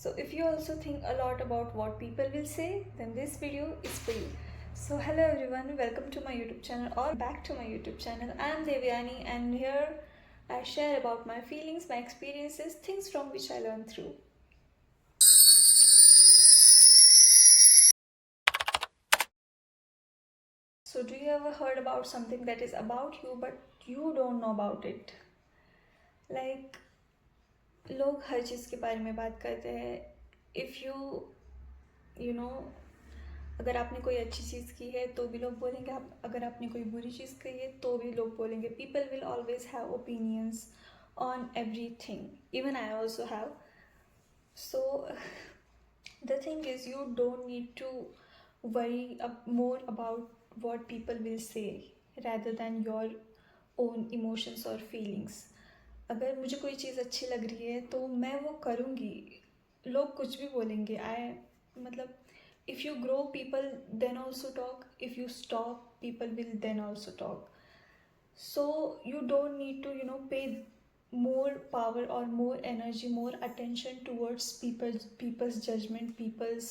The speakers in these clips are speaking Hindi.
So if you also think a lot about what people will say, then this video is for you. So hello everyone, welcome to my YouTube channel or back to my YouTube channel. I am Devyani and here I share about my feelings, my experiences, things from which I learned through. So do you ever heard about something that is about you but you don't know about it? Like लोग हर चीज़ के बारे में बात करते हैं. If you know, अगर आपने कोई अच्छी चीज़ की है तो भी लोग बोलेंगे, आप अगर आपने कोई बुरी चीज़ की है तो भी लोग बोलेंगे. People will always have opinions on everything, even I also have. So the thing is you don't need to worry more about what people will say rather than your own emotions or feelings. अगर मुझे कोई चीज़ अच्छी लग रही है तो मैं वो करूँगी, लोग कुछ भी बोलेंगे. मतलब if you grow, people then also talk. If you stop, people will then also talk. So you don't need to pay more power or more energy, more attention towards people's judgment, people's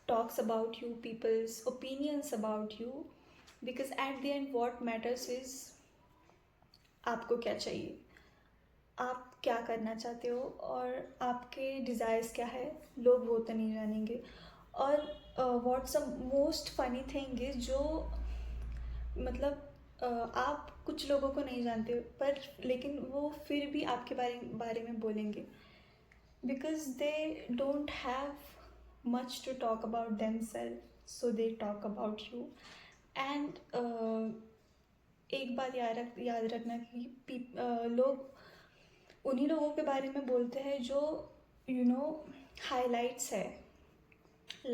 talks about you, people's opinions about you, because at the end what matters is आपको क्या चाहिए, आप क्या करना चाहते हो और आपके डिज़ायर्स क्या है. लोग वो तो नहीं जानेंगे. और what's the most funny thing is जो मतलब आप कुछ लोगों को नहीं जानते पर लेकिन वो फिर भी आपके बारे में बोलेंगे, because they don't have much to talk about themselves, so they talk about you. And एक बात याद रखना कि लोग उन्हीं लोगों के बारे में बोलते हैं जो हाइलाइट्स है.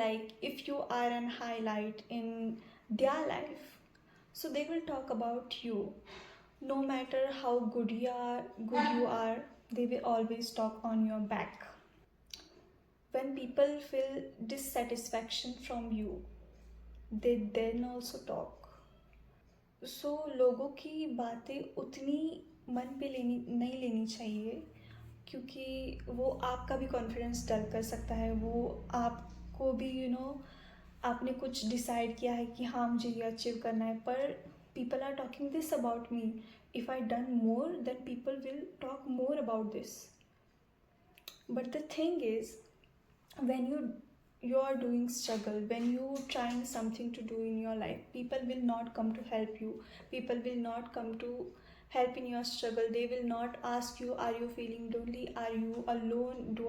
Like if you are an highlight in their life, so they will talk about you. No matter how good you are, they will always talk on your back. When people feel dissatisfaction from you, they then also talk. So लोगों की बातें उतनी मन पे नहीं लेनी चाहिए, क्योंकि वो आपका भी कॉन्फिडेंस डल कर सकता है. वो आपको भी आपने कुछ डिसाइड किया है कि हाँ मुझे ये अचीव करना है, पर people are talking this about me. If I done more then people will talk more about this. But the thing is when you are doing struggle, when you trying something to do in your life, people will not come to help you. People will not come to help in your struggle. They will not ask you, are you feeling lonely, are you alone, do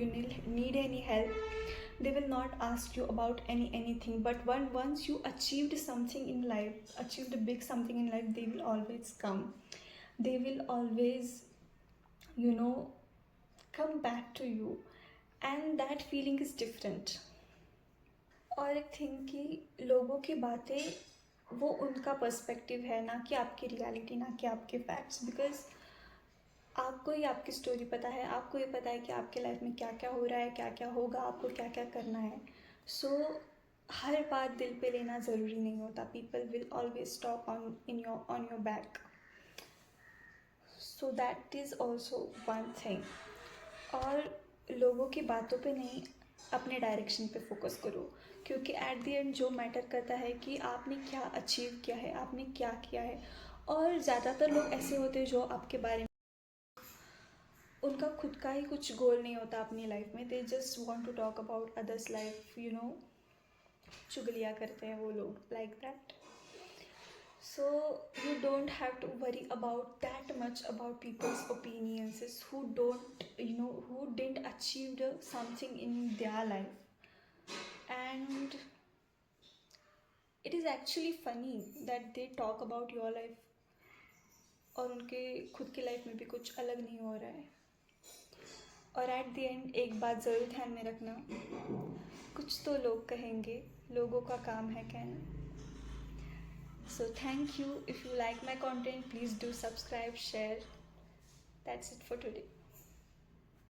you need any help. They will not ask you about anything. But once you achieved something in life, achieved a big something in life, they will always come. They will always come back to you, and that feeling is different. और एक थिंग कि लोगों की बातें वो उनका पर्सपेक्टिव है, ना कि आपकी रियलिटी, ना कि आपके फैक्ट्स. बिकॉज आपको ही आपकी स्टोरी पता है, आपको ये पता है कि आपके लाइफ में क्या क्या हो रहा है, क्या क्या होगा, आपको क्या क्या करना है. सो हर बात दिल पे लेना ज़रूरी नहीं होता. People will always talk on your back. So that is also one thing. और लोगों की बातों पे नहीं, अपने डायरेक्शन पे फोकस करो, क्योंकि एट द एंड जो मैटर करता है कि आपने क्या अचीव किया है, आपने क्या किया है. और ज़्यादातर लोग ऐसे होते हैं जो आपके बारे में, उनका खुद का ही कुछ गोल नहीं होता अपनी लाइफ में. They just want to talk about others life. चुगलियाँ करते हैं वो लोग, like that. So you don't have to worry about that much about people's opinions who who didn't achieve something in their life. And it is actually funny that they talk about your life और उनके खुद की लाइफ में भी कुछ अलग नहीं हो रहा है. और एट द एंड एक बात ज़रूर ध्यान में रखना, कुछ तो लोग कहेंगे, लोगों का काम है कहना. So thank you. If you like my content, please do subscribe, share. That's it for today.